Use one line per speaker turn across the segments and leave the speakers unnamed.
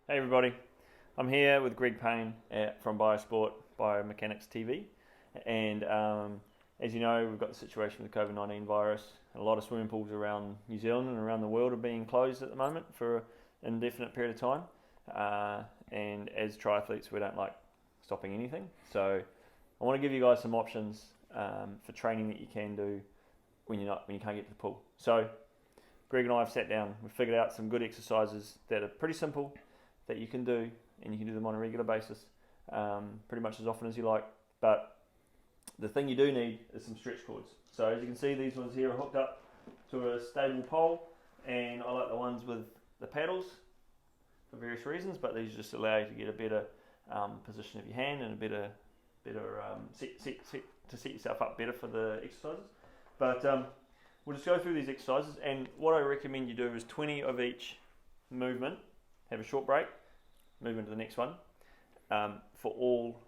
Hey everybody, I'm here with Greg Payne from Biosport Biomechanics TV, and as you know, we've got the situation with the COVID-19 virus. A lot of swimming pools around New Zealand and around the world are being closed at the moment for an indefinite period of time, and as triathletes we don't like stopping anything, so I want to give you guys some options for training that you can do when you can't get to the pool. So Greg and I have sat down, we've figured out some good exercises that are pretty simple that you can do, and you can do them on a regular basis, pretty much as often as you like. But the thing you do need is some stretch cords. So as you can see, these ones here are hooked up to a stable pole, and I like the ones with the paddles for various reasons, but these just allow you to get a better position of your hand and a better set yourself up better for the exercises. But we'll just go through these exercises, and what I recommend you do is 20 of each movement. Have a short break, move into the next one. For all,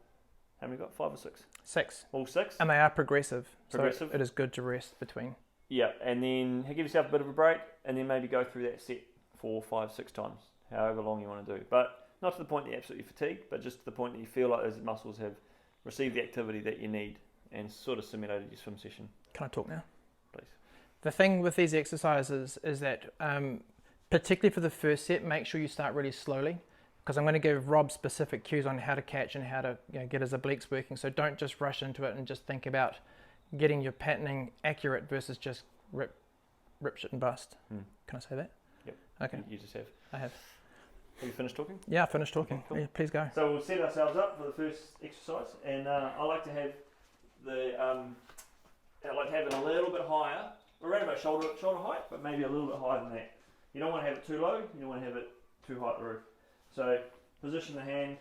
how many got? 5 or 6?
6.
All 6?
And they are progressive.
Progressive.
So it is good to rest between.
Yeah, and then give yourself a bit of a break, and then maybe go through that set 4, 5, 6 times, however long you want to do. But not to the point that you're absolutely fatigued, but just to the point that you feel like those muscles have received the activity that you need and sort of simulated your swim session.
Can I talk now?
Please.
The thing with these exercises is that, particularly for the first set, make sure you start really slowly, because I'm going to give Rob specific cues on how to catch and how to get his obliques working. So don't just rush into it and just think about getting your patterning accurate versus just rip shit and bust. Can I say that?
Yep.
Okay.
You just have.
I have.
Have you finished talking?
Yeah, I finished talking.
Okay, cool.
Yeah, please go.
So we'll set ourselves up for the first exercise, and I like to have it a little bit higher, around about shoulder height, but maybe a little bit higher than that. You don't want to have it too low, you don't want to have it too high at the roof. So position the hand,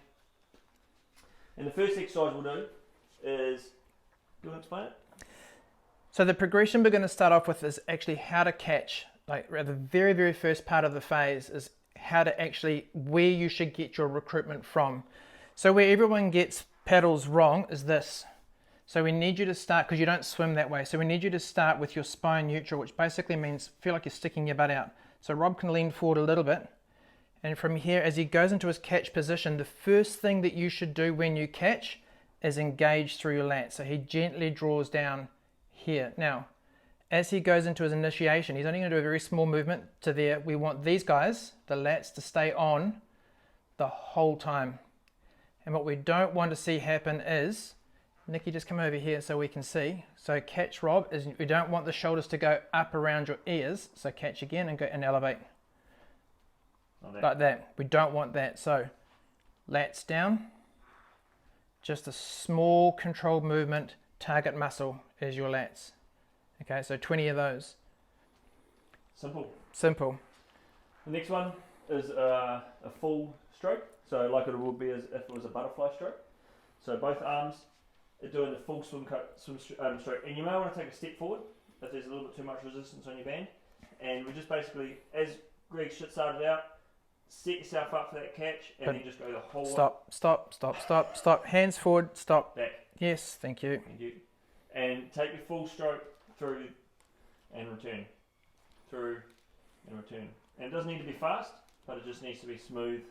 and the first exercise we'll do is, do you want to explain it?
So the progression we're going to start off with is actually how to catch, like the very, very first part of the phase is how to actually, where you should get your recruitment from. So where everyone gets paddles wrong is this. So we need you to start, because you don't swim that way, so we need you to start with your spine neutral, which basically means feel like you're sticking your butt out. So Rob can lean forward a little bit, and from here, as he goes into his catch position, the first thing that you should do when you catch is engage through your lats. So he gently draws down here. Now, as he goes into his initiation, he's only going to do a very small movement to there. We want these guys, the lats, to stay on the whole time. And what we don't want to see happen is, Nikki, just come over here so we can see. So catch, Rob, is we don't want the shoulders to go up around your ears. So catch again and go and elevate. Like that. We don't want that. So lats down. Just a small controlled movement. Target muscle is your lats. Okay, so 20 of those. Simple.
The next one is a full stroke. So like it would be as if it was a butterfly stroke. So both arms are doing the full swim stroke, and you may want to take a step forward if there's a little bit too much resistance on your band, and we just basically, as Greg started out, set yourself up for that catch, and then just go the whole way.
Stop, hands forward, stop.
Back.
Yes, thank you.
And take your full stroke through and return, through and return, and it doesn't need to be fast, but it just needs to be smooth,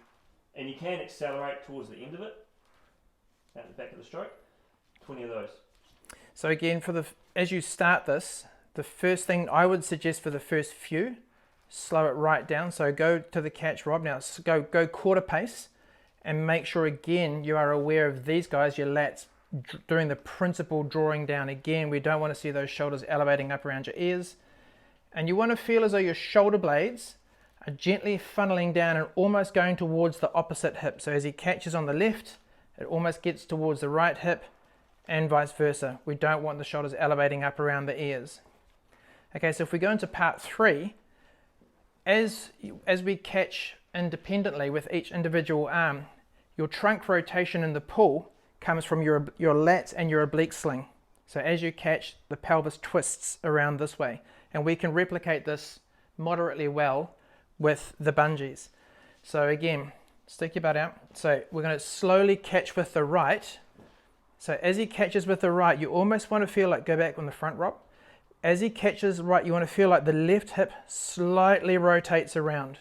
and you can accelerate towards the end of it, at the back of the stroke. 20 of those.
So again, as you start this, the first thing I would suggest for the first few, slow it right down. So go to the catch, Rob. Now go quarter pace, and make sure again you are aware of these guys, your lats, doing the principal drawing down. Again, we don't want to see those shoulders elevating up around your ears, and you want to feel as though your shoulder blades are gently funneling down and almost going towards the opposite hip. So as he catches on the left, it almost gets towards the right hip, and vice versa. We don't want the shoulders elevating up around the ears. Okay, so if we go into part 3, as we catch independently with each individual arm, your trunk rotation in the pool comes from your lats and your oblique sling. So as you catch, the pelvis twists around this way, and we can replicate this moderately well with the bungees. So again, stick your butt out. So we're going to slowly catch with the right. So as he catches with the right, you almost want to feel like, go back on the front, Rob. As he catches right, you want to feel like the left hip slightly rotates around.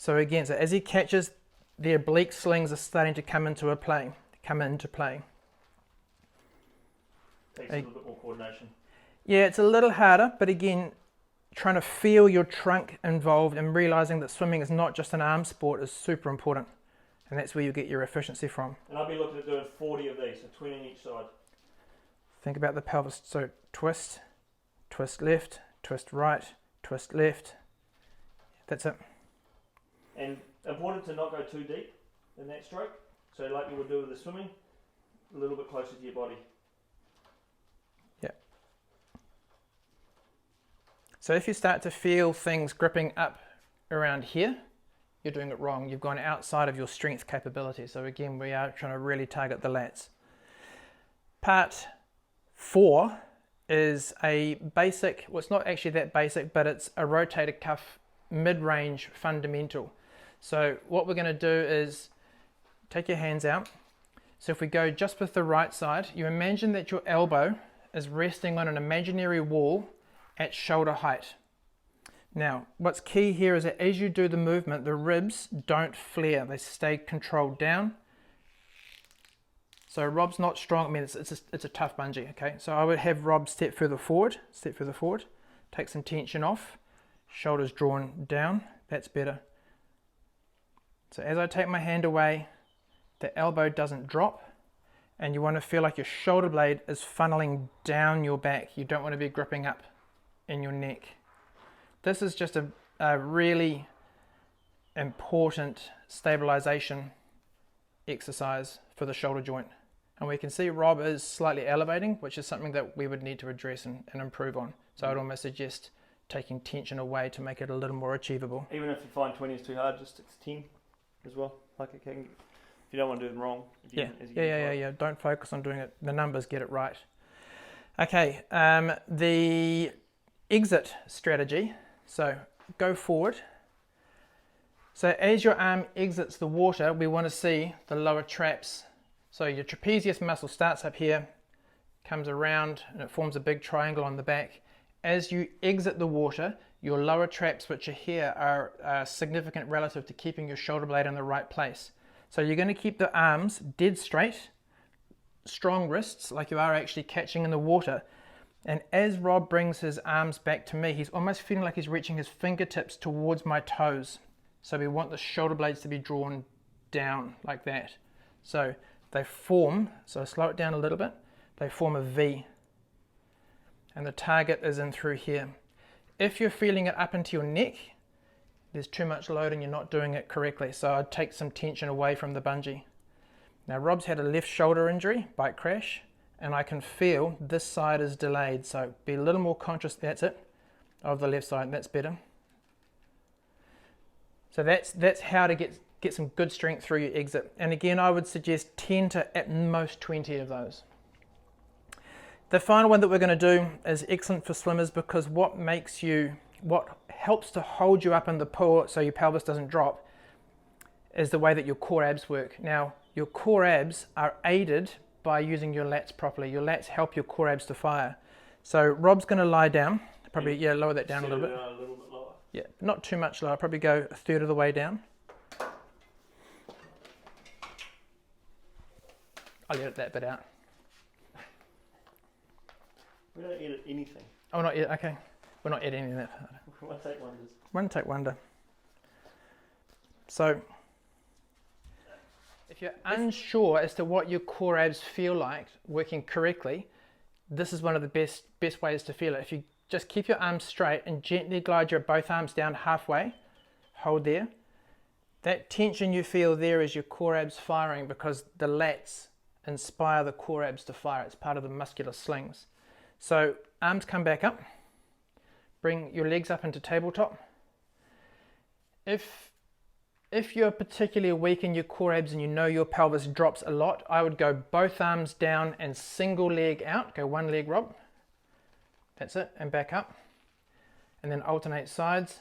So again, so as he catches, the oblique slings are starting to come into play.
Takes a little bit more coordination.
Yeah, it's a little harder, but again, trying to feel your trunk involved and realizing that swimming is not just an arm sport is super important. And that's where you get your efficiency from.
And I'll be looking at doing 40 of these, so 20 on each side.
Think about the pelvis. So twist, twist left, twist right, twist left. That's it.
And important to not go too deep in that stroke. So like you would do with the swimming, a little bit closer to your body.
Yeah. So if you start to feel things gripping up around here, you're doing it wrong. You've gone outside of your strength capability. So again, we are trying to really target the lats. Part 4 is a basic, well, it's not actually that basic, but it's a rotator cuff mid-range fundamental. So what we're going to do is take your hands out. So if we go just with the right side, you imagine that your elbow is resting on an imaginary wall at shoulder height. Now, what's key here is that as you do the movement, the ribs don't flare. They stay controlled down. So Rob's not strong. I mean, it's a tough bungee, okay? So I would have Rob step further forward, take some tension off, shoulders drawn down. That's better. So as I take my hand away, the elbow doesn't drop, and you want to feel like your shoulder blade is funneling down your back. You don't want to be gripping up in your neck. This is just a really important stabilization exercise for the shoulder joint. And we can see Rob is slightly elevating, which is something that we would need to address and improve on. So I'd almost suggest taking tension away to make it a little more achievable.
Even if you find 20 is too hard, just stick to 10 as well. Like it can, if you don't want to do them wrong.
Yeah. Don't focus on doing it. The numbers, get it right. Okay, the exit strategy. So go forward. So as your arm exits the water, we want to see the lower traps. So your trapezius muscle starts up here, comes around, and it forms a big triangle on the back. As you exit the water, your lower traps, which are here, are significant relative to keeping your shoulder blade in the right place. So you're going to keep the arms dead straight, strong wrists, like you are actually catching in the water. And as Rob brings his arms back to me, he's almost feeling like he's reaching his fingertips towards my toes. So we want the shoulder blades to be drawn down like that. So they form, so slow it down a little bit, they form a V. And the target is in through here. If you're feeling it up into your neck, there's too much load and you're not doing it correctly. So I'd take some tension away from the bungee. Now Rob's had a left shoulder injury, bike crash, and I can feel this side is delayed. So be a little more conscious, that's it, of the left side, that's better. So that's how to get some good strength through your exit. And again, I would suggest 10 to at most 20 of those. The final one that we're going to do is excellent for swimmers because what helps to hold you up in the pool so your pelvis doesn't drop is the way that your core abs work. Now, your core abs are aided by using your lats properly. Your lats help your core abs to fire. So Rob's going to lie down. Probably, lower that down a little bit.
A little bit lower.
Yeah, not too much lower. Probably go a third of the way down. I'll edit that bit out.
We don't edit anything.
Oh, not yet. Okay. We're not editing that part.
One take wonders.
One take wonder. So, if you're unsure as to what your core abs feel like working correctly, this is one of the best ways to feel it. If you just keep your arms straight and gently glide your both arms down halfway, hold there. That tension you feel there is your core abs firing because the lats inspire the core abs to fire. It's part of the muscular slings. So arms come back up. Bring your legs up into tabletop. If you're particularly weak in your core abs and you know your pelvis drops a lot, I would go both arms down and single leg out. Go one leg, Rob. That's it, and back up. And then alternate sides.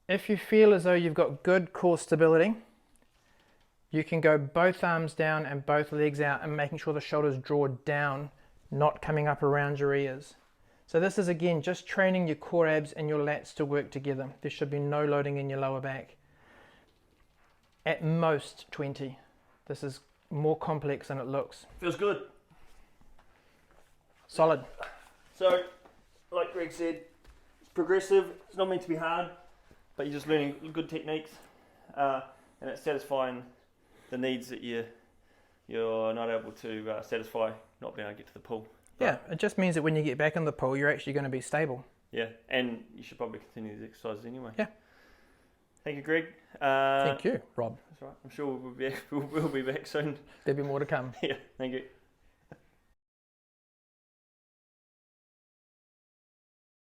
If you feel as though you've got good core stability, you can go both arms down and both legs out and making sure the shoulders draw down, not coming up around your ears. So this is again just training your core abs and your lats to work together. There should be no loading in your lower back. At most 20. This is more complex than it looks.
Feels good.
Solid.
So, like Greg said, it's progressive. It's not meant to be hard, but you're just learning good techniques, and it's satisfying the needs that you're not able to satisfy not being able to get to the pool.
Yeah, it just means that when you get back in the pool, you're actually going to be stable.
Yeah, and you should probably continue these exercises anyway.
Yeah.
Thank you, Greg.
Thank you, Rob.
That's right. I'm sure we'll be back soon.
There'll be more to come.
Yeah, thank you.